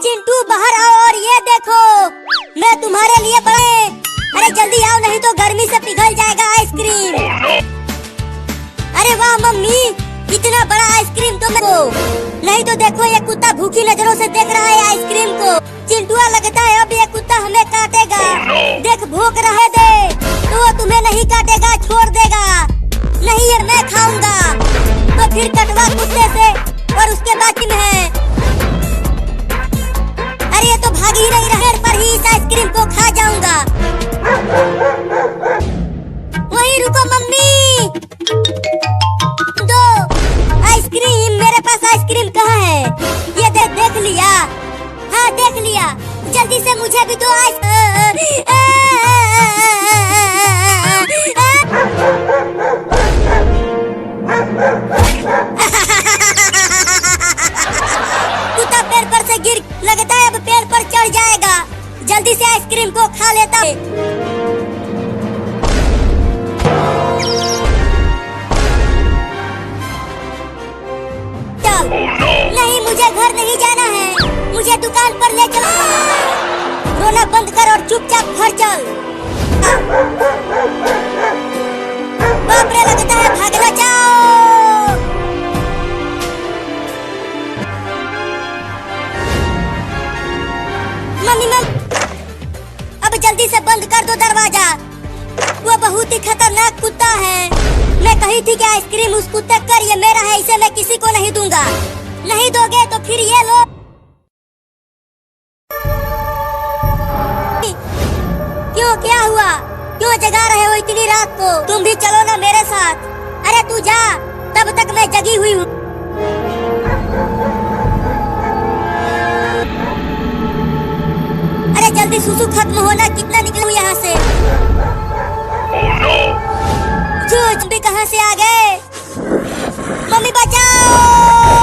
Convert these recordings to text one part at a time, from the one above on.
चिंटू बाहर आओ और ये देखो मैं तुम्हारे लिए बड़े। अरे जल्दी आओ नहीं तो गर्मी से पिघल जाएगा आइसक्रीम। अरे वाह मम्मी इतना बड़ा आइसक्रीम तो मेरे को नहीं तो देखो ये कुत्ता भूखी नजरों से देख रहा है आइसक्रीम को। चिंटुआ लगता है अब ये कुत्ता हमें काटेगा। देख भूख रहे दे तो वो तुम्हें नहीं काटेगा छोड़ देगा। नहीं यार मैं खाऊंगा तो फिर कटवा कुत्ते से और उसके बाकी में है। अरे ये तो भाग ही नहीं रहे पर ही इस आइसक्रीम को खा जाऊंगा। वहीं रुको मम्मी दो आइसक्रीम। मेरे पास आइसक्रीम कहाँ है? ये देख लिया। हाँ देख लिया। जल्दी से मुझे भी दो कुत्ता पेड़ पर से गिर लगता है अब पेड़ पर चढ़ जाएगा। जल्दी से आइसक्रीम को खा लेता है। चल नहीं मुझे घर नहीं जाना है मुझे दुकान पर ले चलो। रोना बंद कर और चुपचाप घर चल। बाप रे लगता है भागना जाओ। मम्मी अब जल्दी से बंद कर दो दरवाजा। वो बहुत ही खतरनाक कुत्ता है। मैं कही थी कि आइसक्रीम उस कुत्ते कर ये मेरा है इसे मैं किसी को नहीं दूंगा। नहीं दोगे तो फिर ये लो। क्यों क्या हुआ? क्यों जगा रहे हो इतनी रात को? तुम भी चलो ना मेरे साथ। अरे तू जा तब तक मैं जगी हुई हूँ। अरे जल्दी सुसु खत्म होना कितना निकलूं यहाँ से। जूझ भी कहाँ से आ गए? मम्मी बचाओ।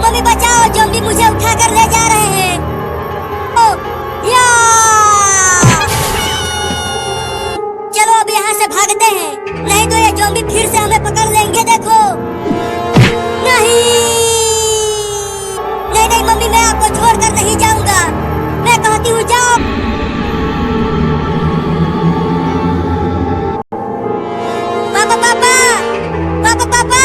मम्मी बचाओ ज़ॉम्बी मुझे उठाकर ले जा रहे हैं। या चलो अब यहाँ से भागते हैं नहीं तो ये ज़ॉम्बी फिर से हमें पकड़ लेंगे। देखो नहीं नहीं नहीं मम्मी मैं आपको छोड़कर नहीं जाऊंगा। मैं कहती हूँ जाओ। पापा पापा पापा पापा।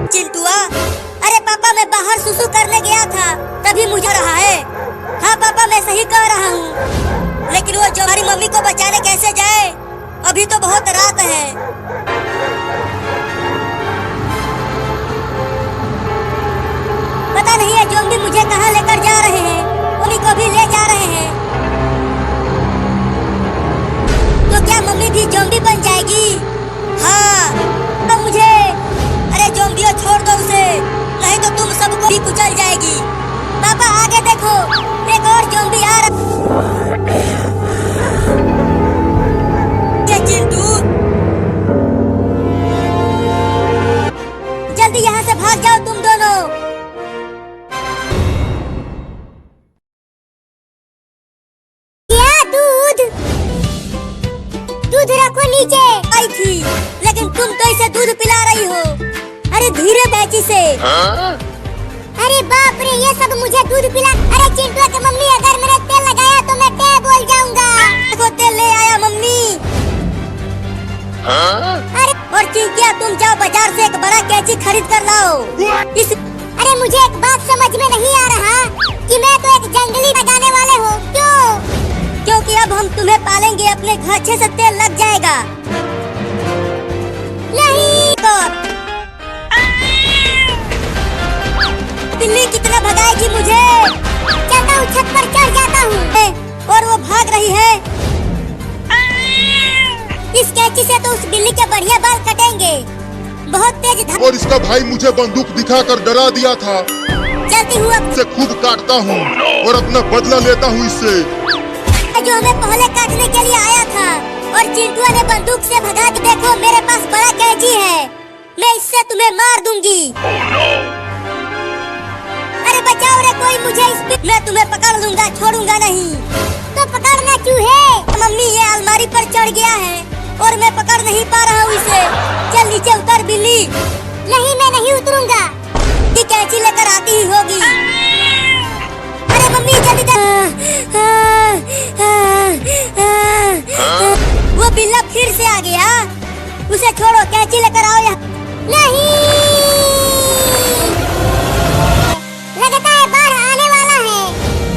चिंटुआ अरे पापा मैं बाहर सुसु करने गया था तभी मुझे रहा है। हाँ पापा मैं सही कह रहा हूँ लेकिन वो जो हमारी मम्मी को बचाने कैसे जाए? अभी तो बहुत रात है। पता नहीं है ज़ॉम्बी मुझे कहाँ लेकर जा रहे हैं। मम्मी को भी ले जा रहे हैं तो क्या मम्मी भी ज़ॉम्बी बन जाएगी? हाँ तो मुझे अरे ज़ॉम्बियों छोड़ दो उसे नहीं तो तुम सबको भी कुचल जाएगी। पापा आगे देखो एक और ज़ॉम्बी आ रहा। चिंटू जल्दी यहाँ से भाग जाओ तुम दोनों। क्या दूध दूध रखो नीचे। आई थी लेकिन तुम तो इसे दूध पिला रही हो। अरे धीरे बैची से। अरे बाप रे ये सब मुझे दूध पिला। अरे चिंटू की मम्मी अगर मैंने तेल लगाया तो मैं टे बोल जाऊंगा। देखो तेल ले आया मम्मी। अरे और चिंकिया तुम जाओ बाजार से एक बड़ा कैंची खरीद कर लाओ। अरे मुझे एक बात समझ में नहीं आ रहा कि मैं तो एक जंगली लगाने वाले हो। क्यों? क्योंकि अब हम तुम्हें पालेंगे अपने घर अच्छे से तेल लग जाएगा। नहीं तो बिल्ली कितना भगाएगी मुझे। चलता हूँ छत पर चढ़ जाता हूँ और वो भाग रही है। इस कैंची से तो उस बिल्ली के बढ़िया बाल कटेंगे। बहुत तेज और इसका भाई मुझे बंदूक दिखाकर डरा दिया था। चलती हूँ अब इसे खूब काटता हूँ और अपना बदला लेता हूँ इससे। जो हमें पहले काटने के लिए आया था और चिंटुआ ने बंदूक से भगा के देखो मेरे पास बड़ा कैंची है। मैं इससे तुम्हें मार दूंगी। अरे बचाओ रे कोई मुझे मैं तुम्हें पकड़ लूंगा छोड़ूंगा नहीं। तो पकड़ना चूहे। मम्मी ये अलमारी पर चढ़ गया है और मैं पकड़ नहीं पा रहा हूँ इसे। चल नीचे उतर बिल्ली। नहीं मैं नहीं उतरूंगा। ठीक है मुझे छोड़ो, कैंची लेकर आओ यहाँ। नहीं, लगता है बाढ़ आने वाला है।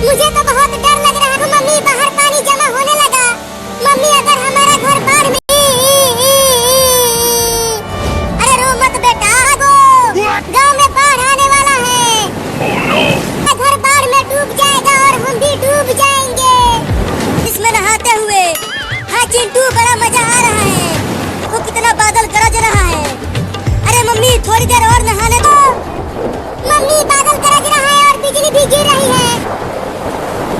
मुझे तो बहुत डर लग रहा है। मम्मी, बाहर पानी जमा होने लगा। मम्मी, अगर हमारा घर बाढ़ में, अरे रो मत बेटा, गांव में बाढ़ आने वाला है। घर बाढ़ में डूब जाएगा और हम भी डूब जाएंगे। इसमें नहाते हुए, हाँ चिंटू, बड़ा मजा आ रहा है। वो कितना बादल गरज रहा है। अरे मम्मी, थोड़ी देर और नहाने दो। मम्मी, बादल गरज रहा है और बिजली भी गिर रही है।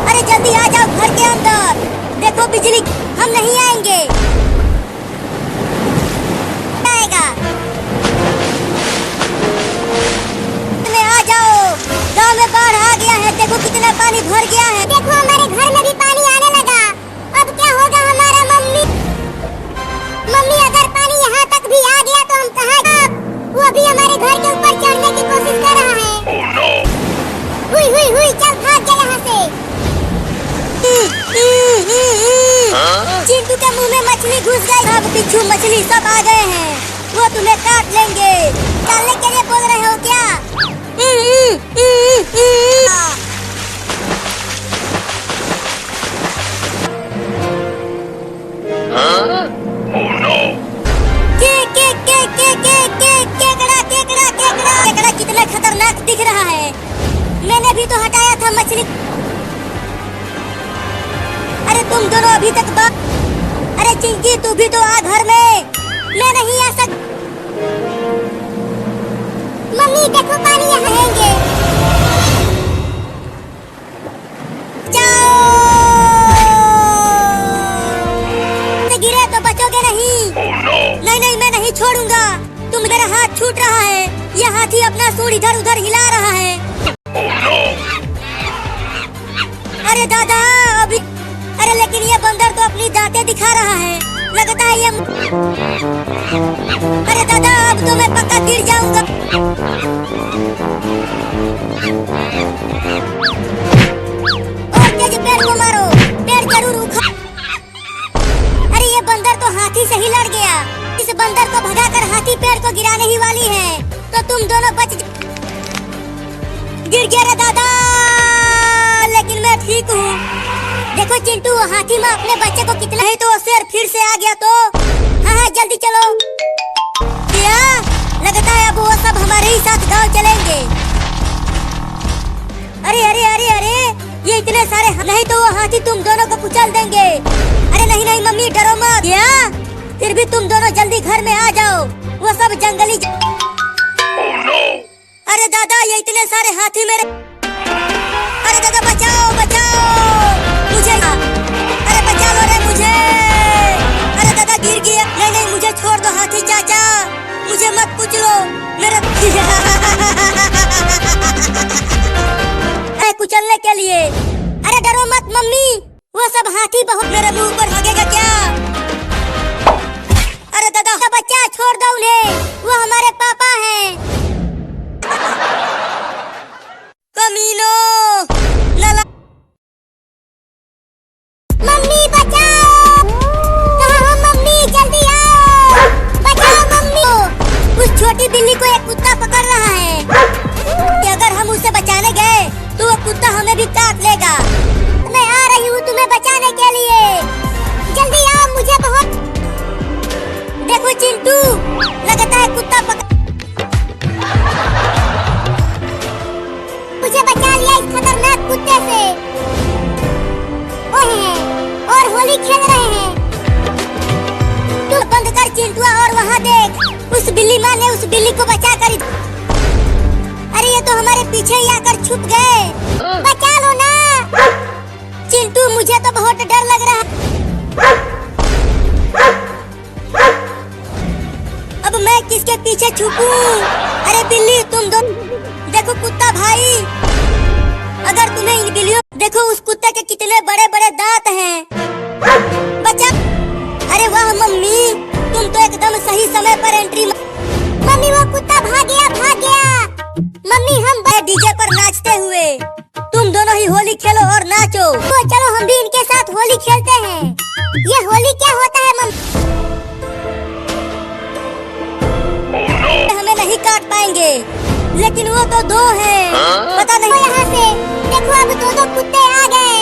अरे जल्दी आ जाओ घर के अंदर। देखो बिजली, हम नहीं आएंगे। आएगा, में आ जाओ। गांव में बाढ़ आ गया है। देखो कितना पानी भर गया है। देखो हमारे घर में भी पानी आने लगा। अब क्या होगा हमारा? मम्मी, मम्मी, अगर पानी यहाँ तक भी आ गया तो हम कहाँ? वो अभी हमारे घर के ऊपर चढ़ने की कोशिश कर रहा है। हुई हुई हुई, चल भाग जा यहाँ से। चिंटू के मुंह में मछली घुस गई। अब बिच्छू मछली सब आ गए हैं। वो तुम्हें काट लेंगे। डालने के लिए बोल रहे हो क्या? केकड़ा कितना खतरनाक दिख रहा है। मैंने भी तो हटाया था मछली। अरे तुम दोनों अभी तक अरे चिंकी, तू भी तो आ घर में। मैं नहीं आ सक। मम्मी देखो, पानी यहाँ आएंगे। जाओ, गिरे तो बचोगे नहीं। नहीं नहीं, मैं नहीं छोड़ूंगा। तुम, मेरा हाथ छूट रहा है। ये हाथी अपना सूंड इधर उधर हिला रहा है। अरे दादा, अभी, अरे लेकिन ये बंदर तो अपनी दांतें दिखा रहा है। लगता है ये, अरे दादा, अब तो मैं पक्का गिर जाऊंगा। और तेज पेड़ को मारो, पेड़ जरूर उखा। अरे ये बंदर तो हाथी से ही लड़ गया। इस बंदर को भगाकर हाथी पेड़ को गिराने ही वाली है। तो तुम दोनों गिर गया रे दादा, लेकिन मैं ठीक हूँ। देखो चिंटू, हाथी माँ अपने बच्चे को कितना ही, तो शेर फिर से आ गया। तो हाँ हाँ, जल्दी चलो। क्या लगता है अब वो सब हमारे ही साथ गांव चलेंगे। अरे अरे अरे अरे, ये इतने सारे, नहीं तो वो हाथी तुम दोनों को कुचल देंगे। अरे नहीं नहीं मम्मी, डरो मत। क्या? फिर भी तुम दोनों जल्दी घर में आ जाओ। वो सब जंगली अरे दादा, ये इतने सारे हाथी मेरे। अरे दादा, बचाओ बचाओ मुझे। अरे बचा लो रे मुझे। अरे दादा, गिर गया। नहीं नहीं, मुझे छोड़ दो हाथी चाचा, मुझे मत कुचलो मेरे। कुचलने के लिए। अरे डरो मत मम्मी, वो सब हाथी बहुत मेरे मुंह पर भागेगा क्या? अरे दादा, बच्चा छोड़ दो उन्हें, वो हमारे पापा हैं। कमीनो, लला। मम्मी बचाओ, कहाँ हो मम्मी? जल्दी आओ, बचाओ मम्मी। उस छोटी बिल्ली को एक कुत्ता पकड़ रहा है। कि अगर हम उसे बचाने गए तो वो कुत्ता हमें भी काट लेगा। मैं आ रही हूँ तुम्हें बचाने के लिए, जल्दी आओ। मुझे बहुत, देखो चिंटू, लगता है कुत्ता मुझे बचा लिया इस खतरनाक कुत्ते से। और होली खेल रहे हैं। तू बंद कर चिंटुआ, और वहाँ देख, उस बिल्ली माँ ने उस बिल्ली को बचा कर। अरे ये तो हमारे पीछे ही आकर छुप गए। बचा लो ना चिंटू, मुझे तो बहुत डर लग रहा है। अब मैं किसके पीछे छुपूं? अरे बिल्ली, तुम दो, देखो कुत्ता भाई, अगर तुम्हें इन बिल्लियों, देखो उस कुत्ते के कितने बड़े बड़े दांत हैं। बचा। अरे वाह मम्मी, तुम तो एकदम सही समय पर एंट्री। मम्मी, वो कुत्ता भाग गया, भाग गया। मम्मी, हम डीजे पर नाचते हुए, तुम दोनों ही होली खेलो और नाचो। तो चलो हम भी इनके साथ होली खेलते हैं। ये होली क्या होता है मम्मी? नहीं काट पाएंगे, लेकिन वो तो दो हैं। पता नहीं यहाँ से देखो, अब दो कुत्ते आ गए।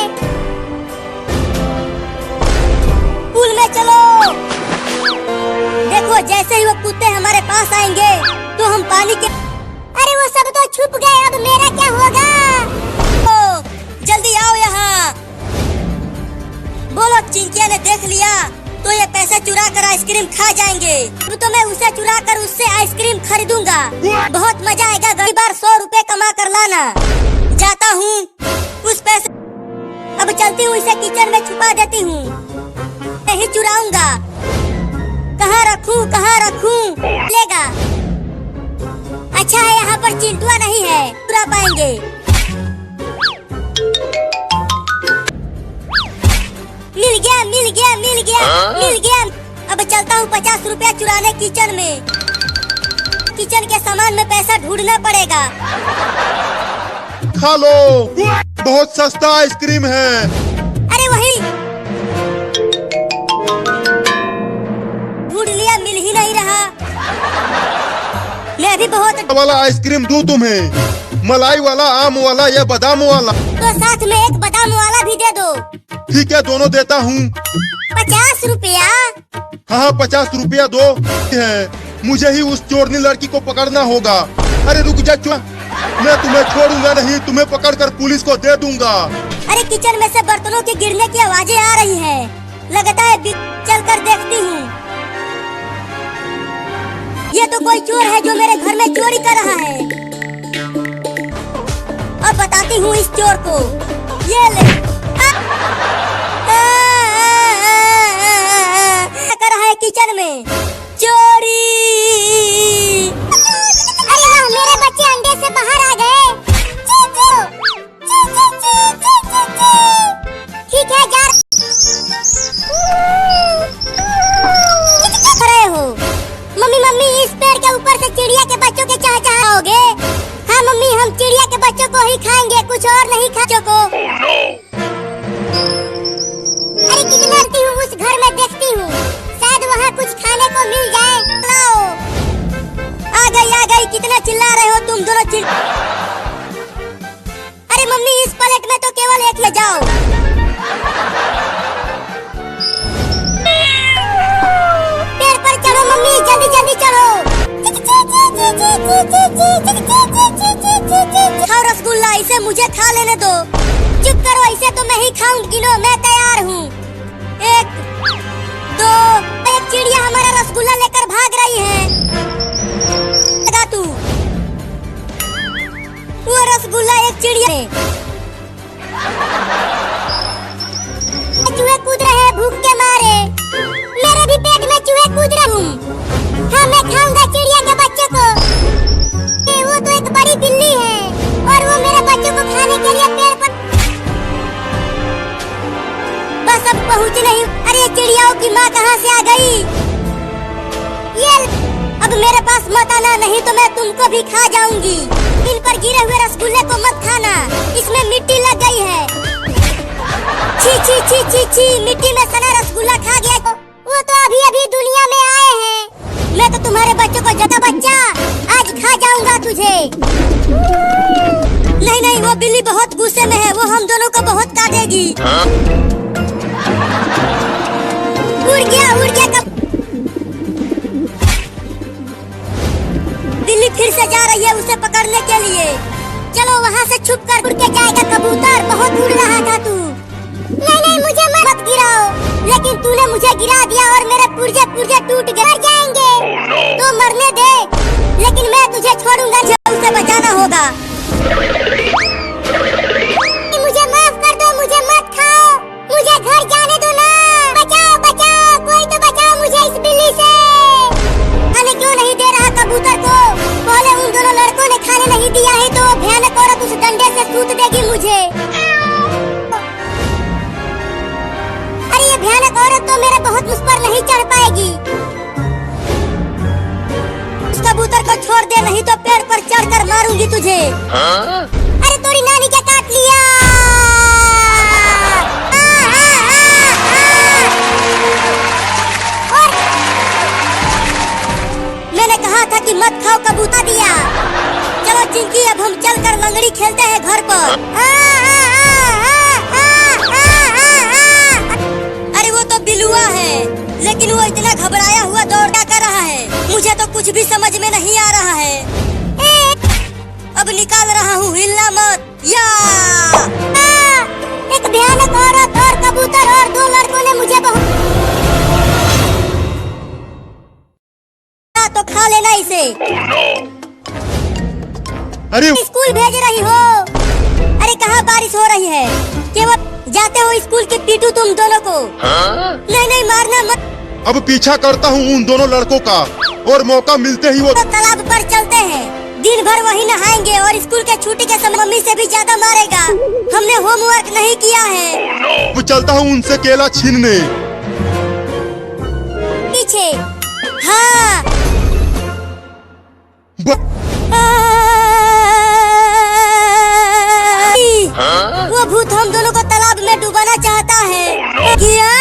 पुल में चलो। देखो जैसे ही वो कुत्ते हमारे पास आएंगे तो हम पानी के, अरे वो सब तो छुप गए, अब मेरा क्या होगा? ओ, जल्दी आओ यहाँ। बोलो चिंकिया ने देख लिया तो ये पैसे चुरा कर आइसक्रीम खा जाएंगे। तो मैं उसे चुरा कर उससे आइसक्रीम खरीदूंगा। बहुत मजा आएगा। अगली बार 100 रुपए कमा कर लाना। जाता हूँ उस पैसे, अब चलती हूँ, इसे किचन में छुपा देती हूँ। नहीं चुराऊंगा, कहाँ रखूँ लेगा। अच्छा है यहाँ पर चिंटुआ नहीं है, चुरा पाएंगे। मिल गया। अब चलता हूँ 50 रुपया चुराने किचन में। किचन के सामान में पैसा ढूंढना पड़ेगा। खा लो, बहुत सस्ता आइसक्रीम है। अरे वही ढूंढ लिया, मिल ही नहीं रहा। मैं भी बहुत वाला आइसक्रीम दूं तुम्हें, मलाई वाला, आम वाला या बादाम वाला? तो साथ में एक बादाम वाला भी दे दो। ठीक है, दोनों देता हूँ। 50 रुपया? हाँ 50 रुपया दो है। मुझे ही उस चोरनी लड़की को पकड़ना होगा। अरे रुक जा, मैं तुम्हें छोड़ूंगा नहीं, तुम्हें पकड़कर पुलिस को दे दूंगा। अरे किचन में से बर्तनों के गिरने की आवाजें आ रही है, लगता है चल कर देखती हूँ। ये तो कोई चोर है जो मेरे घर में चोरी कर रहा है। अब बताती हूँ इस चोर को। ये ले, कर रहा है किचन में चोरी। अरे वाह, मेरे बच्चे अंडे से बाहर आ गए। ठीक है, जा रहे हो। मम्मी इस पेड़ के ऊपर से चिड़िया के बच्चों के चहचहाओगे? हाँ मम्मी, हम चिड़िया के बच्चों को ही खाएंगे, कुछ और नहीं बच्चों को। अरे कितना डरती हूँ, उस घर में देखती हूँ, शायद वहाँ कुछ खाने को मिल जाए। लाओ, आ गई। कितना चिल्ला रहे हो तुम दोनों? अरे मम्मी, इस प्लेट में तो केवल एक ले जाओ। पेड़ पर चढ़ो मम्मी, जल्दी चढ़ो। खाओ रसगुल्ला, इसे मुझे खा लेने दो। चुप करो, इसे तो मैं ही खाऊंगी। लो, मैं तैयार हूँ। 1 2, एक चिड़िया हमारा रसगुल्ला लेकर भाग रही है। लगा तू, वो रसगुल्ला एक चिड़िया। चूहे कूद रहे हैं भूख के मारे। मेरे भी पेट में चूहे कूद रहे हैं। हाँ, मैं खाऊंगा चिड़िया के बच्चे को। वो तो एक बड़ी बिल्ली है और वो मेरे बच्चों को खाने के लिए पेड़ पर। बस अब पहुँच नहीं। अरे चिड़ियाओं की माँ कहाँ से आ गई? ये अब मेरे पास मत आना, नहीं तो मैं तुमको भी खा जाऊंगी। इन पर गिरे हुए रसगुल्ले को मत खाना, इसमें मिट्टी लग गई है। छी, मिट्टी में सना रसगुल्ला खा गया। वो तो अभी दुनिया में आए हैं। मैं तो तुम्हारे बच्चों को जता बच्चा आज खा जाऊंगा तुझे। नहीं, वो बिल्ली बहुत गुस्से में है, वो हम दोनों को बहुत काटेगी। उड़ गया कब। बिल्ली फिर से जा रही है उसे पकड़ने के लिए। चलो वहाँ से छुप कर उड़ के जाएगा कबूतर। बहुत उड़ रहा था तू। नहीं, मुझे मत गिराओ। लेकिन तूने मुझे गिरा दिया और मेरे पुर्जे टूट गए। जाएंगे तो मरने दे, लेकिन मैं तुझे छोड़ूंगा। उसे बचाना होगा। मुझे माफ कर दो, मुझे मत खाओ, मुझे घर जाने दो ना। बचाओ, कोई तो बचाओ मुझे इस बिल्ली से। खाने क्यों नहीं दे रहा कबूतर को? पहले उन दोनों लड़कों ने खाने नहीं दिया है तो भयानक औरत उस डंडे से सूत देगी मुझे। अरे ये भयानक औरत तो मेरे बहुत मुझ पर नहीं चढ़ पाएगी। उस कबूतर को छोड़ दे, नहीं तो पेड़ पर चढ़कर मारूंगी तुझे। अरे तोरी नानी क्या काट लिया। मैंने कहा था कि मत खाओ कबूतर दिया। चलो चिंकी अब हम चल कर लंगड़ी खेलते हैं घर पर। अरे वो तो बिलुआ है, लेकिन वो इतना घबराया हुआ दौड़ा कर रहा है, मुझे तो कुछ भी समझ में नहीं आ रहा है। अब निकाल रहा हूँ, हिलना मत। या एक भयानक औरत और कबूतर और दो लड़कों ने मुझे तो खा लेना इसे। अरे स्कूल भेज रही हो? अरे कहाँ बारिश हो रही है, केवल जाते हो स्कूल के पीटू तुम दोनों को। नहीं नहीं मारना मत। अब पीछा करता हूँ उन दोनों लड़कों का, और मौका मिलते ही वो तो तालाब पर चलते हैं, दिन भर वही नहाएंगे और स्कूल के छुट्टी के समय मम्मी से भी ज्यादा मारेगा। हमने होमवर्क नहीं किया है। अब चलता हूँ उनसे केला छीनने। पीछे हाँ। वो भूत हम दोनों को तालाब में डुबाना चाहता है। क्या?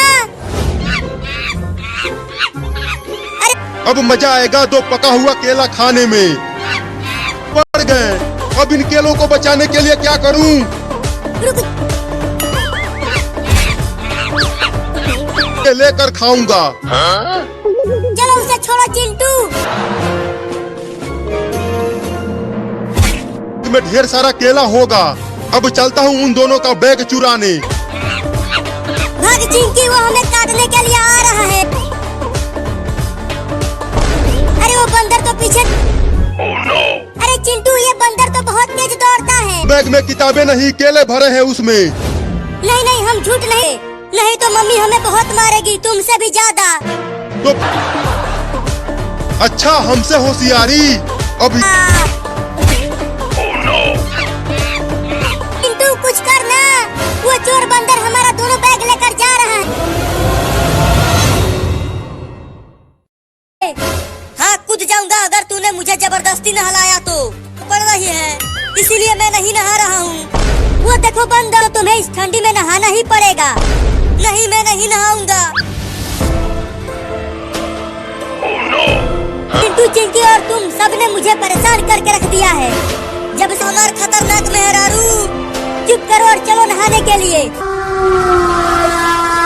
अब मजा आएगा दो पका हुआ केला खाने में। पड़ गए, अब इन केलों को बचाने के लिए क्या करूं? रुक। लेकर खाऊंगा। चलो उसे छोड़ो चिंटू। में ढेर सारा केला होगा। अब चलता हूँ उन दोनों का बैग चुराने। भाग चिंकी, वो हमें काटने के लिए आ रहा है। अरे वो बंदर तो पीछे। अरे चिंटू, ये बंदर तो बहुत तेज दौड़ता है। बैग में किताबें नहीं, केले भरे हैं उसमें। नहीं नहीं, हम झूठ नहीं तो मम्मी हमें बहुत मारेगी, तुमसे भी ज्यादा। तो अच्छा, हमसे होशियारी। अब चिंटू कुछ करना, वो चोर बंदर हमारा दोनों बैग लेकर जा रहा है। हाँ कूद जाऊंगा अगर तूने मुझे जबरदस्ती नहलाया तो। पड़ रही है इसीलिए मैं नहीं नहा रहा हूँ। वो देखो बंदर, तुम्हें इस ठंडी में नहाना ही पड़ेगा। नहीं मैं नहीं नहाऊंगा। चिंटू, चिंकी और तुम सबने मुझे परेशान करके रख दिया है। जब से हमारा खतरनाक मेहरारू। चुप करो और चलो नहाने के लिए।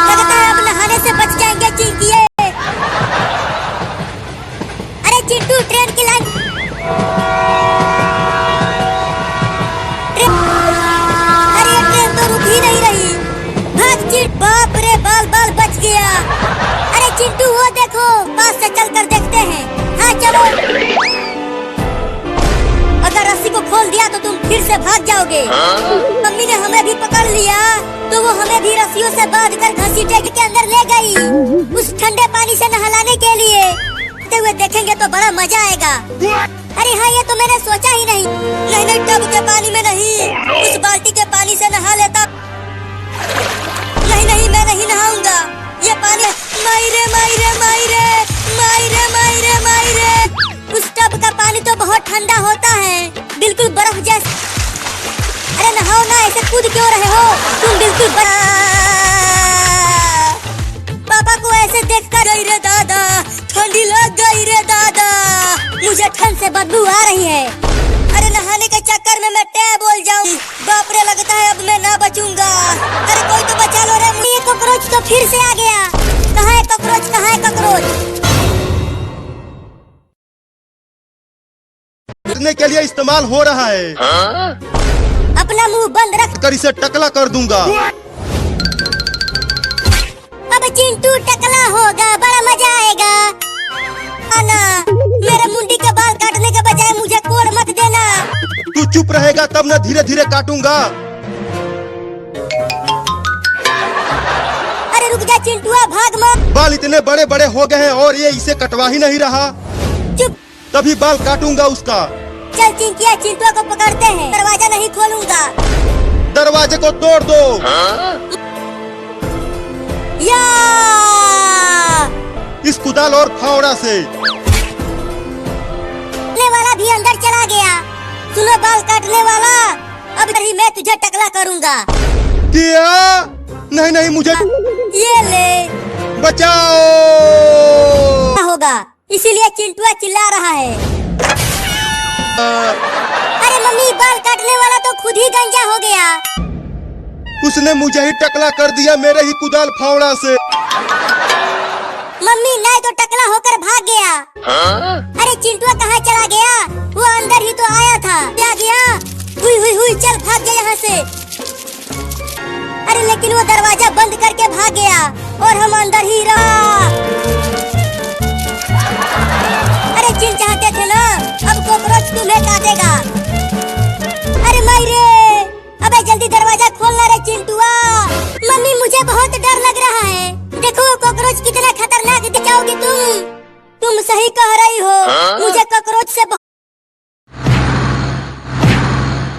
लगता है अब नहाने से बच जाएंगे चिंकी। अरे चिंटू, ट्रेन की लाइन। अरे ट्रेन तो रुक ही नहीं रही। भाग चिंटू। बाप रे, बाल बाल बच गया। अरे चिंटू, वो देखो, पास से चलकर देखते हैं। हाँ चलो। अगर रस्सी को खोल दिया तो तुम फिर से भाग जाओगे। मम्मी ने हमें भी पकड़ लिया तो वो हमें भी रस्सियों से बांधकर घसीटे के अंदर ले गई, उस ठंडे पानी से नहलाने के लिए। हुए देखेंगे तो बड़ा मजा आएगा। अरे हाँ, ये तो मैंने सोचा ही नहीं। नहीं नहीं, टब के पानी में नहीं, उस बाल्टी के पानी से नहा लेता। नहीं नहीं, मैं नहीं नहाऊंगा। ये पानी मायरे मायरे मायरे मायरे मायरे मायरे। उस टब का पानी तो बहुत ठंडा होता है, बिल्कुल बर्फ जैसा। अरे नहाओ ना, ऐसे कूद क्यों रहे हो तुम? बिल्कुल पापा को ऐसे देखकर गई रे दादा, ठंडी लग गई रे दादा, मुझे ठंड से बदबू आ रही है। अरे नहाने के चक्कर में मैं टे बोल जाऊं। बाप रे, लगता है अब मैं ना बचूंगा। अरे कोई तो बचा लो रे। ये कॉकरोच तो फिर से आ गया। कहाँ है कॉकरोच, कहाँ है कॉकरोच? करने के लिए इस्तेमाल हो रहा है। अपना मुंह बंद रख कर इसे टकला कर दूंगा। अब चिंटू टकला होगा, बड़ा मजा आएगा। आना, मेरे मुंडी के बाल काटने के बजाय मुझे कोड़ मत देना। तू चुप रहेगा तब न धीरे धीरे काटूंगा। अरे रुक जा चिंटुआ, भाग मत। बाल इतने बड़े बड़े हो गए हैं और ये इसे कटवा ही नहीं रहा। चुप। तभी बाल काटूंगा उसका। चल चिंकिया, चिंटुआ को पकड़ते हैं। दरवाजा नहीं खोलूंगा। दरवाजे को तोड़ दो। या इस कुदाल और फावड़ा से। काटने वाला भी अंदर चला गया। सुनो बाल काटने वाला, अब नहीं मैं तुझे टकला करूंगा। क्या? नहीं नहीं, मुझे ये ले। बचाओ। क्या होगा? इसीलिए चिंटुआ चिल्ला रहा है। अरे मम्मी, बाल काटने वाला तो खुद ही गंजा हो गया। उसने मुझे ही टकला कर दिया मेरे ही कुदाल फावड़ा से। मम्मी, नहीं तो टकला होकर भाग गया। अरे चिंटुआ कहाँ चला गया? वो अंदर ही तो आया था। क्या गया? हुई हुई हुई, चल भाग गया यहाँ से। अरे लेकिन वो दरवाजा बंद करके भाग गया और हम अंदर ही रहा। अरे चिन चाहते थे ना, अब कॉकरोच तुम्हें काटेगा। अरे मायरे, अबे जल्दी दरवाजा खोलना रे चिंटुआ। मम्मी, मुझे बहुत डर लग रहा है। देखो वो कॉकरोच कितना खतरनाक दिखाओगी तुम सही कह रही हो। मुझे कॉकरोच से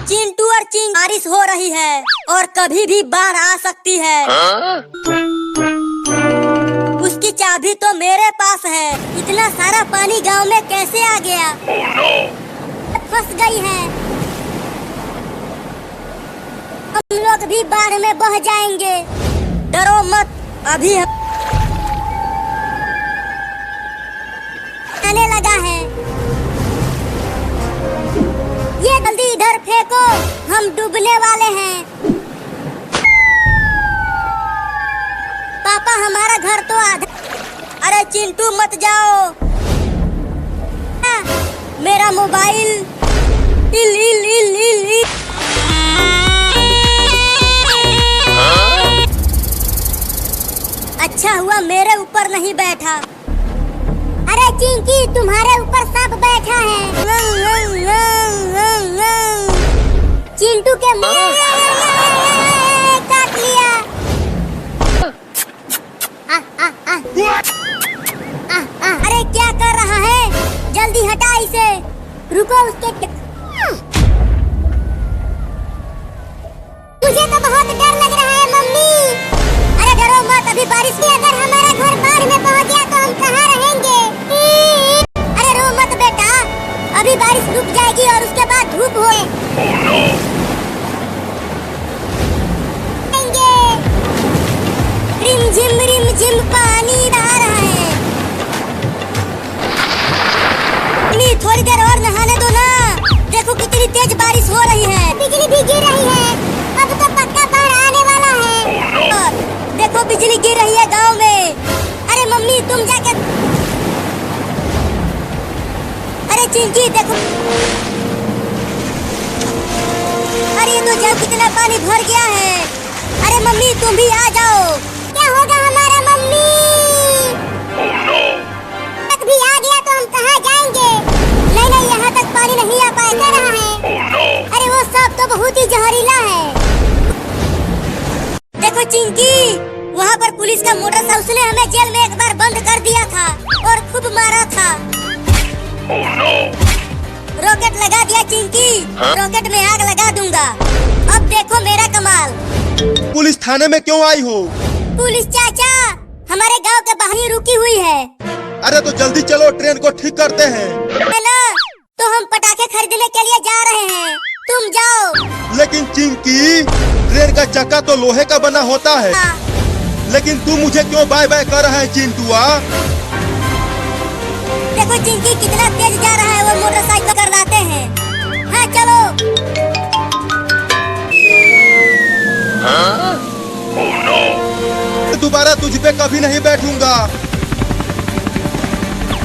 चिंटू और चिंग, बारिश हो रही है और कभी भी बाढ़ आ सकती है। उसकी चाबी तो मेरे पास है। इतना सारा पानी गांव में कैसे आ गया? फंस गई है। हम लोग भी बाढ़ में बह जाएंगे। डरो मत, अभी आने लगा है। ये जल्दी इधर फेंको, हम डूबने वाले हैं। पापा, हमारा घर तो आधा। अरे चिंटू मत जाओ। मेरा मोबाइल इल इल इल इल इल। अच्छा हुआ मेरे ऊपर नहीं बैठा। अरे चिंकी, तुम्हारे ऊपर सांप बैठा है। चिंटू के काट लिया। अरे क्या कर रहा है? जल्दी हटा इसे। रुको, उसके मुझे तो बहुत डर लग रहा है मम्मी। अरे डरो मत, अभी बारिश में अगर हमारा घर बाढ़ में पहुंच गया तो हम कहाँ रहेंगे? अरे रो मत बेटा, अभी बारिश रुक जाएगी और उसके बाद धूप होए। रिम झिम पानी बहा रहा है। थोड़ी देर और नहाने दो ना। देखो कितनी तेज बारिश हो रही है। बिजली भी गिर रही है। अब तो पक्का बाढ़ आने वाला है। देखो बिजली गिर रही है गांव में। अरे मम्मी, तुम जाके। अरे चिंकी देखो। अरे तो जब कितना पानी भर गया है। अरे मम्मी, तुम भी आ जाओ। क्या होगा हमारा मम्मी? तक भी आ गया तो हम कहाँ जाएंगे? नहीं, यहाँ तक पानी नहीं आ पाएगा रहा है। अरे वो सांप तो बहुत ही जहरीला है। देखो चिंकी, वहाँ पर पुलिस का मोटर था। उसने हमें जेल में एक बार बंद कर दिया था और खूब मारा था। रॉकेट लगा दिया चिंकी। रॉकेट में आग लगा दूंगा। अब देखो मेरा कमाल। पुलिस थाने में क्यों आई हो? पुलिस चाचा हमारे गांव के बाहर ही रुकी हुई है। अरे तो जल्दी चलो, ट्रेन को ठीक करते हैं। है ना? तो हम पटाखे खरीदने के लिए जा रहे हैं। तुम जाओ। लेकिन चिंकी, ट्रेन का चक्का तो लोहे का बना होता है। लेकिन तू मुझे क्यों बाय बाय कर रहा है चिंटुआ? देखो चिंकी कितना तेज जा रहा है। वो मोटरसाइकिल कर लाते हैं। हाँ चलो। दोबारा तुझ पे कभी नहीं बैठूंगा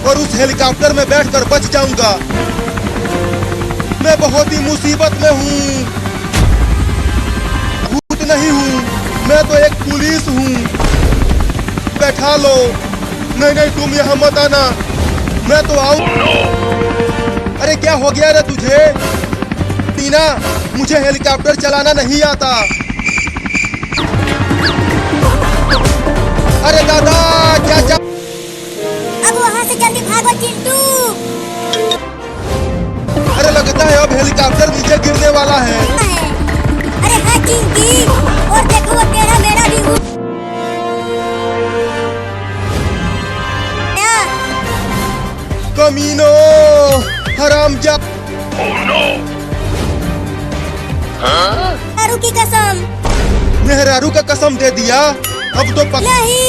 और उस हेलीकॉप्टर में बैठकर बच जाऊंगा। मैं बहुत ही मुसीबत में हूँ। भूत नहीं हूँ, मैं तो एक पुलिस हूँ। बैठा लो। नहीं, तुम यहाँ मत आना, मैं तो आऊँ। अरे क्या हो गया रे तुझे? टीना, मुझे हेलीकॉप्टर चलाना नहीं आता। अरे दादा, चाचा। अब वहाँ से जल्दी भागो चिंटू। अरे लगता है अब हेलीकॉप्टर नीचे गिरने वाला है। अरे हाँ चिंकी, और देखो वो तेरा मेरा भी हूँ। कमीनो, हरामजादा। मेहरारू की कसम। मेहरारू का कसम दे दिया। अब तो नहीं।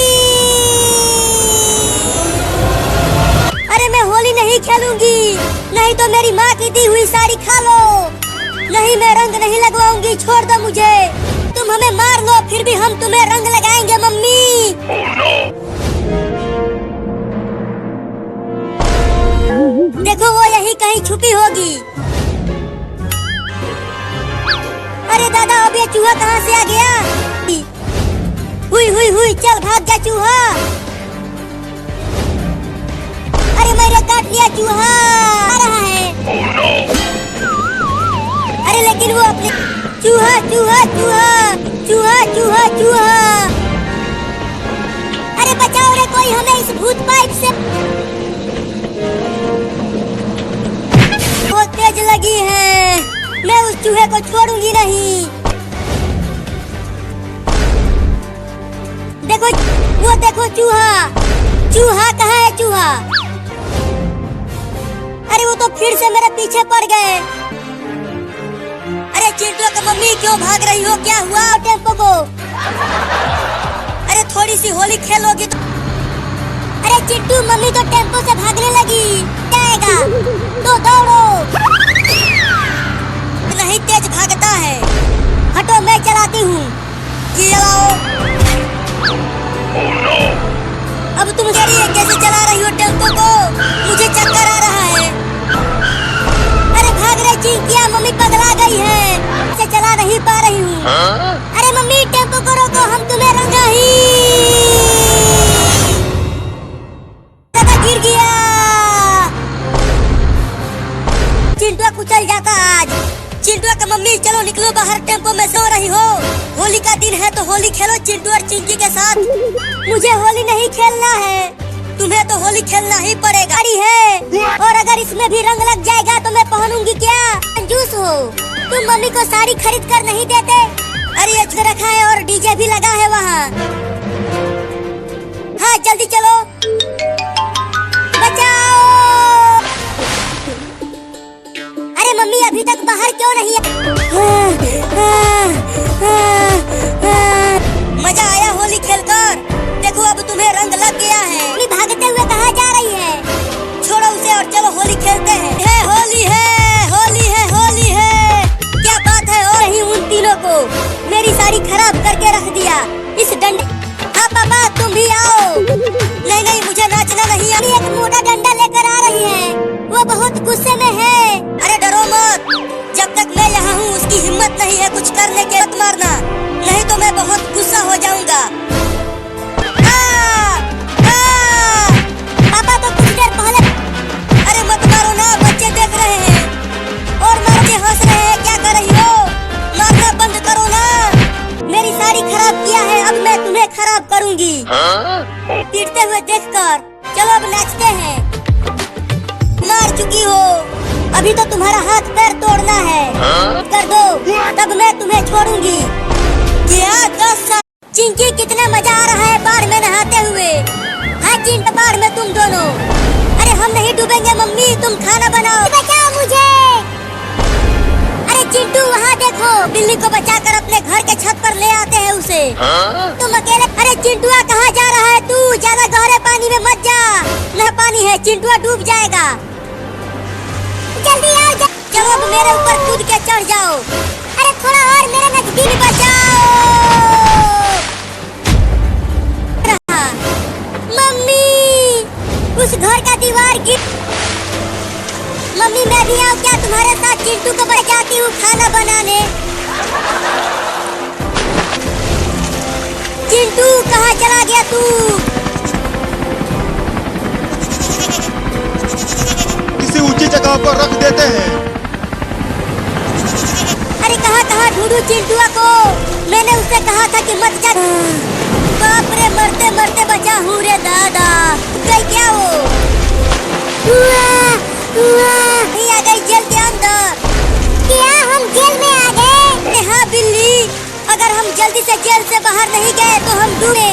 अरे मैं होली नहीं खेलूंगी, नहीं तो मेरी माँ की दी हुई साड़ी खा लो। नहीं मैं रंग नहीं लगवाऊंगी, छोड़ दो मुझे। तुम हमें मार लो फिर भी हम तुम्हें रंग लगाएंगे मम्मी। देखो वो यही कहीं छुपी होगी। अरे दादा अब ये चूहा कहाँ से आ गया? हुई हुई हुई चल भाग जा चूहा। अरे मैंने काट लिया चूहा आ रहा है। अरे लेकिन वो अपने चूहा चूहा चूहा चूहा चूहा चूहा। अरे बचाओ रे कोई हमें इस भूत पाइप से। बहुत तेज लगी है, मैं उस चूहे को छोड़ूंगी नहीं। देखो वो देखो चूहा, चूहा कहाँ है चूहा? अरे वो तो फिर से मेरे पीछे पड़ गए। अरे चिंटू की मम्मी क्यों भाग रही हो, क्या हुआ टेम्पो को? अरे थोड़ी सी होली खेलोगी तो। अरे चिंटू मम्मी तो टेम्पो से भागने लगी, जाएगा तो दौड़ो। नहीं तेज भागता है, हटो मैं चलाती हूँ। अब तुम कैसे चला रही हो टेम्पो को? मुझे चक्कर आ रहा है। अरे भाग रही चिंकिया, मम्मी पगला गई है, से चला नहीं पा रही हूँ। अरे मम्मी टेम्पो को रोको, हम तुम्हें रंगा ही। दादा गिर गया, चिंटुआ कुचल जाता आज। चिंटुआ का मम्मी चलो निकलो बाहर, टेम्पो में सो रही हो। होली का दिन है तो होली खेलो चिंटू और चिंकी के साथ। मुझे होली नहीं खेलना है, तुम्हें तो होली खेलना ही पड़ेगा। है और अगर इसमें भी रंग लग जाएगा तो मैं पहनूंगी क्या? कंजूस हो तुम, मम्मी को साड़ी खरीद कर नहीं देते। अरे ये रखा है और डीजे भी लगा है वहाँ। हाँ जल्दी चलो, बचाओ। अरे मम्मी अभी तक बाहर क्यों नहीं है? मजा आया होली खेलकर, देखो अब तुम्हें रंग लग गया है। मम्मी भागते हुए कहाँ जा रही है? छोड़ो उसे और चलो होली खेलते हैं। होली है होली है होली है, क्या बात है। और ही उन तीनों को मेरी साड़ी खराब करके रख दिया इस डंडे। हाँ पापा तुम भी आओ। नहीं नहीं मुझे नाचना नहीं। अभी एक मोटा डंडा लेकर आ रही है, वो बहुत गुस्से में है। अरे डरो मत, जब तक मैं यहाँ हूँ उसकी हिम्मत नहीं है कुछ करने के। मत मारना नहीं तो मैं बहुत गुस्सा हो जाऊंगा। पापा तो कुछ देर पहले। अरे मत मारो ना, बच्चे देख रहे हैं और मार के हंस रहे हैं, क्या कर रही हो? मारना बंद करो ना, मेरी साड़ी खराब किया है, अब मैं तुम्हें खराब करूंगी पीटते हुए देखकर। चलो अब नाचते हैं। मार चुकी हो, अभी तो तुम्हारा हाथ पैर तोड़ना है, कर दो तब मैं तुम्हें छोड़ूंगी। क्या 10 साल। चिंकी कितना मजा आ रहा है बाढ़ में नहाते हुए। हाँ चिंट बाढ़ में तुम दोनों। अरे हम नहीं डूबेंगे मम्मी, तुम खाना बनाओ। बचाओ मुझे। अरे चिंटू वहाँ देखो, बिल्ली को बचाकर अपने घर के छत पर ले आते हैं उसे। तुम अकेले। अरे चिंटुआ कहाँ जा रहा है तू? ज्यादा गहरे पानी में मत जा, न पानी है, चिंटुआ डूब जाएगा। जल्दी आओ। चलो अब मेरे ऊपर कूद के चढ़ जाओ। अरे थोड़ा और मेरे नजदीक बचाओ। मम्मी उस घर का दीवार गिर। मम्मी मैं भी आऊँ क्या तुम्हारे साथ? चिंटू को बचाती हूँ खाना बनाने। चिंटू कहाँ चला गया तू? किसी ऊंची जगह पर रख देते हैं। अरे कहाँ ढूंढूं चिंटुआ को? मैंने उससे कहा था कि मत जा। बाप रे मरते मरते बचा हूँ रे दादा। गई क्या वो? आ गई जेल के अंदर। क्या हम जेल में आ गए? हाँ बिल्ली, अगर हम जल्दी से जेल से बाहर नहीं गए तो हम डूबे।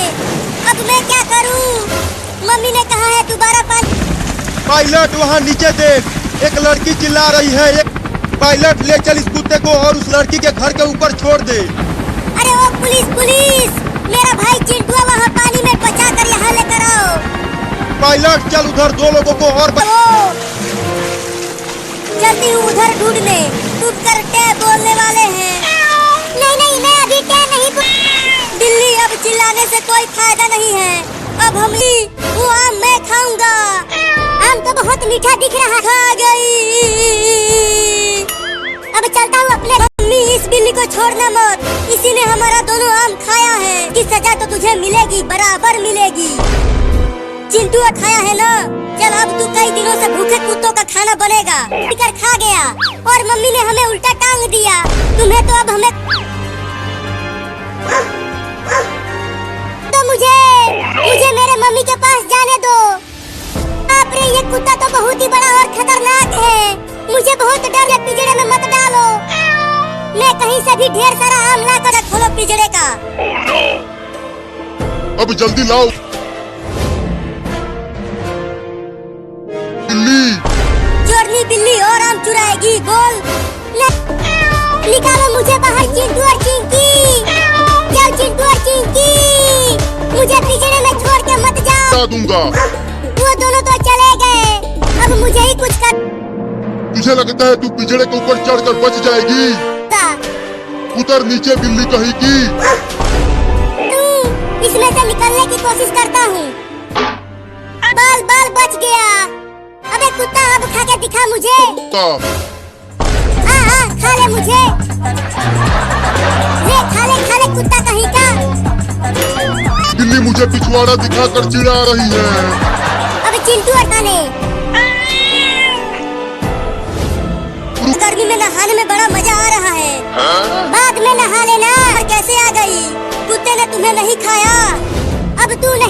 अब मैं क्या करूँ? मम्मी ने कहा है दोबारा पायलट वहाँ नीचे देख, एक लड़की चिल्ला रही है। एक पायलट ले चल इस कुत्ते को और उस लड़की के घर के ऊपर छोड़ दे। अरे ओ पुलिस पुलिस, मेरा भाई चिंटुआ वहाँ पानी में बचा कर यहाँ लेकर आओ। पायलट चल उधर 2 लोगों को और चलती हूँ उधर ढूंढने। चुप कर, टे बोलने वाले हैं। नहीं नहीं, मैं अभी टे नहीं बिल्ली, अब चिल्लाने से कोई फायदा नहीं है। अब वो आम मैं खाऊंगा। आम तो बहुत मीठा दिख रहा। खा गई। अब चलता हूँ अपने। मम्मी, इस बिल्ली को छोड़ना मत। इसी ने हमारा दोनों आम खाया है। की सजा तो तुझे मिलेगी, बराबर मिलेगी। चिंटू खाया है ना? चल, अब तू कई दिनों से भूखे कुत्तों का खाना बनेगा। कर खा गया और मम्मी ने हमें उल्टा टांग दिया। तुम्हें तो अब हमें तो मुझे मेरे मम्मी के पास जाने दो। बाप रे, ये कुत्ता तो बहुत ही बड़ा और खतरनाक है। मुझे बहुत डर है। पिंजरे में मत डालो। मैं कहीं से भी ढेर सारा आम ला कर खोलो पिंजरे का। अब जल्दी लाओ। बिल्ली, चोरनी बिल्ली और आम चुराएगी। बोल, निकालो मुझे बाहर। चिंटू और चिंकी, जाओ चिंटू और चिंकी। मुझे पिंजरे में छोड़ के मत जाओ। बता दूंगा। वो दोनों तो चले गए। अब मुझे ही कुछ कर। तुझे लगता है तू पिंजरे के ऊपर चढ़कर बच जाएगी? उतर नीचे, बिल्ली कहेगी। इसमें से निकलने की कोशिश करता हूँ। बाल बच गया। अबे कुत्ता, अब खा के दिखा मुझे। खा ले मुझे। ले खा ले कुत्ता कहीं का। बिल्ली मुझे पिछवाड़ा दिखाकर चिढ़ा रही है। अब चिंटू हटाने। गर्मी में नहाने में बड़ा मजा आ रहा है। बाद में नहा लेना। कैसे आ गई? कुत्ते ने तुम्हें नहीं खाया। अब तू नहीं